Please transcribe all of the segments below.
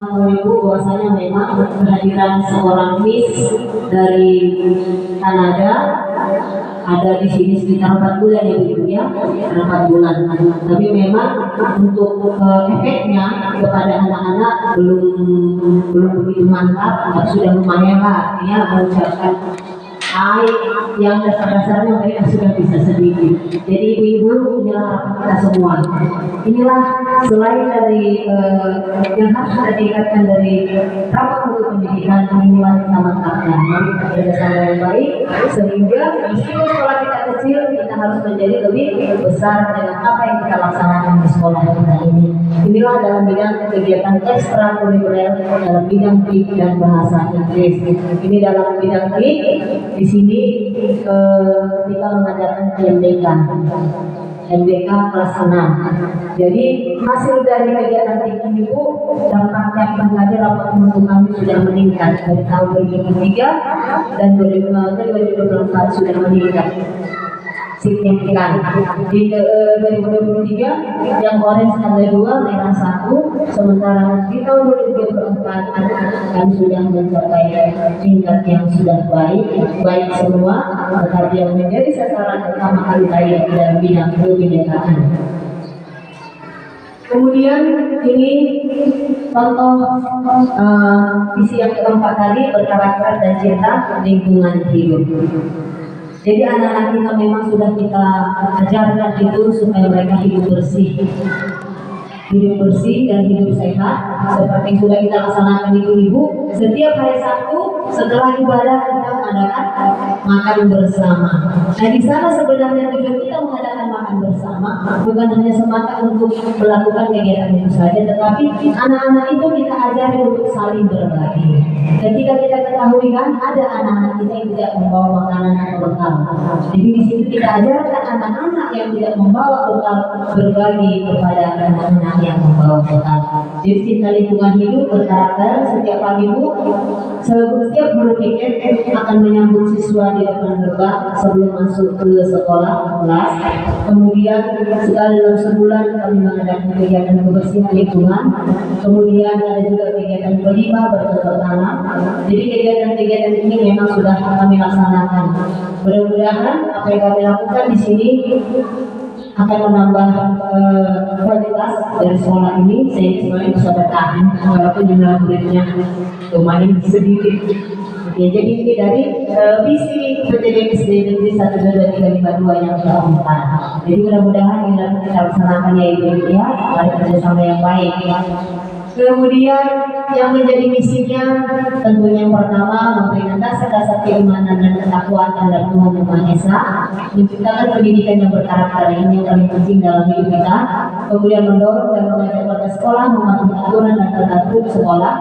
Ibu bahwasanya memang kehadiran seorang Miss dari Kanada ada di sini sekitar 4 bulan ya Bu ya, 4 bulan. Tapi memang untuk efeknya kepada anak-anak belum begitu mantap, sudah lumayan lah artinya mengucapkan hai yang dasar-dasarnya mereka sudah bisa sedikit. Jadi ibu-ibu inilah harapan kita semua. Inilah selain dari yang harus kita tingkatkan dari rapat untuk pendidikan, inilah kita mantapkan. Mari kita kerjasama yang baik sehingga meskipun sekolah kita kecil, kita harus menjadi lebih besar dengan apa yang kita laksanakan di sekolah kita ini. Inilah dalam bidang kegiatan ekstrakurikuler dalam bidang TIK dan bahasa Inggris. Ini dalam bidang TIK. Di sini kita mengadakan MBK kelas 6. Jadi hasil dari kegiatan ini Bu, dampaknya pengajar rapat untuk kami sudah meningkat dari tahun 2003 dan 2024 sudah meningkat signifikan. Di 2023 yang orange ada 2, merah 1, sementara di tahun 2024 kami sudah mencapai tingkat yang sudah baik semua, tetapi yang menjadi sasaran utama kali tadi dalam bidang kebinekaan. Kemudian ini contoh visi yang keempat tadi, berkarakter dan cinta lingkungan hidup. Jadi anak-anak kita memang sudah kita ajarkan itu supaya mereka hidup bersih dan hidup sehat. Seperti yang sudah kita laksanakan ibu-ibu, setiap hari Sabtu setelah ibadah kita mengadakan makan bersama. Nah di sana sebenarnya tujuan kita mengadakan makan bersama bukan hanya semata untuk melakukan kegiatan itu saja, tetapi anak-anak itu kita ajari untuk saling berbagi. Ketika kita ketahui kan ada anak-anak kita yang tidak membawa makanan atau bekal, jadi di sini kita ajarkan anak-anak yang tidak membawa bekal berbagi kepada anak-anak yang membawa bekal. Jadi cinta lingkungan hidup berkarakter. Setiap pagi Bu, setiap guru piket akan menyambut siswa di depan gerbang sebelum masuk ke sekolah kelas. Kemudian sekali dalam sebulan kami mengadakan kegiatan kebersihan lingkungan. Kemudian ada juga kegiatan berlima bercocok tanam. Jadi kegiatan-kegiatan ini memang sudah kami laksanakan. Mudah-mudahan apa yang kami lakukan di sini akan menambah kualitas dari sekolah ini sehingga bisa bertahan walaupun jumlah muridnya lumayan sedikit. Ya, jadi ini dari visi PTDM SD Negeri 12352 yang keempat. Jadi mudah-mudahan ini dapat kita laksanakan ya ibu ya, mari kerjasama yang baik ya. Kemudian yang menjadi misinya tentunya yang pertama memberikan dasar-dasar keimanan dan ketakwaan terhadap Tuhan Yang Maha Esa, menciptakan pendidikan yang berkarakter, ini yang paling penting dalam hidup kita. Kemudian mendorong dan mengajak warga sekolah mematuhi aturan dan tata tertib sekolah,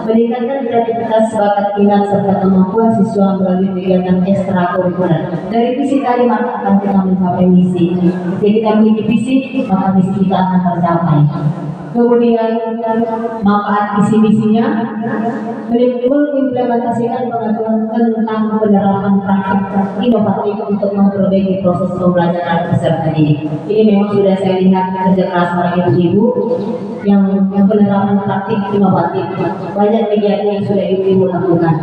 meningkatkan kreativitas, bakat minat serta kemampuan siswa melalui kegiatan ekstrakurikuler. Dari visi tadi maka akan kita mencapai misi. Jadi kita memiliki visi maka misi kita akan tercapai. Kemudian manfaat visi-misinya mengimplementasikan pengaturan tentang penerapan praktik inovatif untuk memperbaiki proses pembelajaran peserta didik. Ini memang sudah saya lihat kerja keras para ibu-ibu yang penerapan praktik inovatif. Banyak kegiatan yang sudah ibu-ibu lakukan.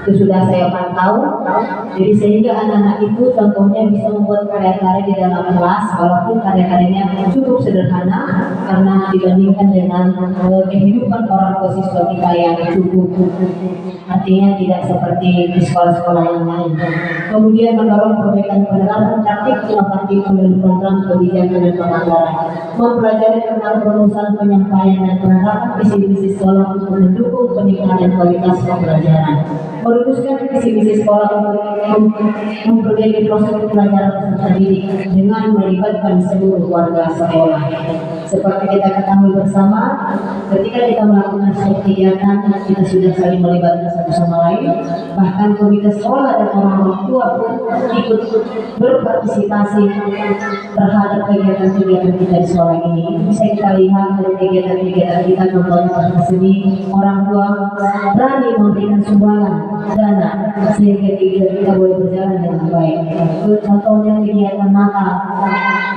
Itu sudah saya pantau. Jadi sehingga anak-anak itu contohnya bisa membuat karya-karya di dalam kelas walaupun karya-karyanya cukup sederhana karena dibandingkan dengan kehidupan orang tua siswa kita yang cukup artinya tidak seperti di sekolah-sekolah yang lain. Kemudian mendorong perbaikan penerapan praktik inovatif melalui program kebijakan dan penganggaran, mempelajari tentang perumusan penyampaian dan penerapan visi-misi sekolah untuk mendukung peningkatan kualitas pembelajaran, merumuskan visi-misi sekolah untuk memperbaiki proses pembelajaran peserta didik dengan melibatkan seluruh warga sekolah. Seperti kita ketahui bersama, ketika kita melakukan suatu kegiatan, kita sudah saling melibatkan satu sama lain. Bahkan komite sekolah dan orang tua pun ikut berpartisipasi terhadap kegiatan-kegiatan kita di sekolah ini. Itu bisa kita lihat dari kegiatan-kegiatan kita, contohnya pada seni, orang tua berani memberikan sumbangan dana sehingga kita boleh berjalan dengan baik. Contohnya kegiatan Natal,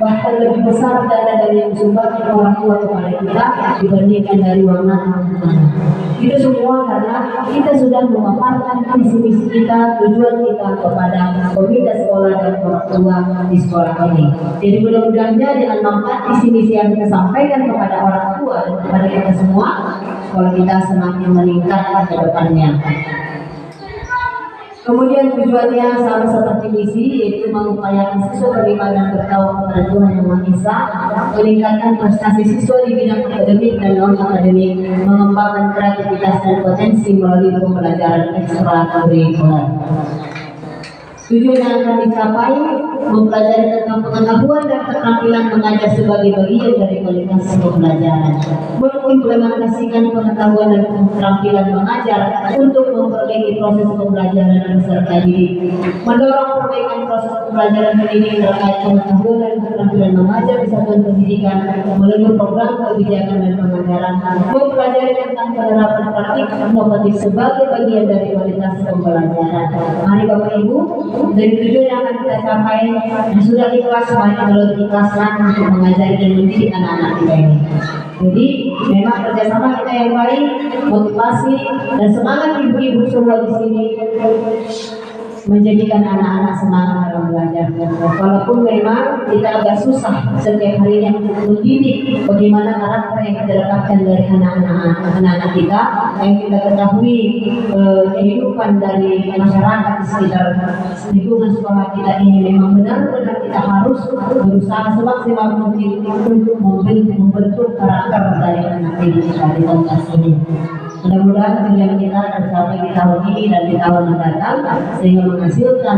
bahkan lebih besar dana dari yang disumbangkan orang tua kepada kita dibandingkan dari warna mana. Itu semua karena kita sudah memaparkan visi misi kita, tujuan kita kepada komite sekolah dan orang tua di sekolah ini. Jadi mudah-mudahannya dengan manfaat visi misi yang kita sampaikan kepada orang tua dan kepada kita semua, sekolah kita semakin meningkat ke depannya. Kemudian tujuannya sama seperti misi, yaitu mengupayakan siswa beriman dan bertawakal kepada Tuhan Yang Maha Esa, meningkatkan prestasi siswa di bidang akademik dan non akademik, mengembangkan kreativitas dan potensi melalui pembelajaran ekstrakurikuler. Tujuan yang akan dicapai mempelajari tentang pengetahuan dan keterampilan mengajar sebagai bagian dari kualitas pembelajaran, mengimplementasikan pengetahuan dan keterampilan mengajar untuk memperbaiki proses pembelajaran peserta didik, mendorong perbaikan proses pembelajaran pendidik terkait pengetahuan dan keterampilan mengajar di satuan pendidikan melalui program kebijakan dan pengajaran, mempelajari tentang penerapan praktik inovatif sebagai bagian dari kualitas pembelajaran. Mari Bapak Ibu, dari tujuan yang akan kita capai yang sudah ikhlas, mari kita ikhlaskan untuk mengajari dan mendidik anak-anak kita ini. Jadi memang kerjasama kita yang baik, motivasi dan semangat ibu-ibu semua di sini menjadikan anak-anak semangat dalam belajar. Walaupun memang kita agak susah setiap harinya mendidik bagaimana karakter yang kita dapatkan dari anak-anak kita, yang kita ketahui kehidupan dari masyarakat di sekitar lingkungan sekolah kita ini memang benar-benar kita harus berusaha semaksimal mungkin untuk membentuk karakter dari anak didik kita di kelas ini. Mudah-mudahan tujuan kita tercapai di tahun ini dan di tahun mendatang sehingga menghasilkan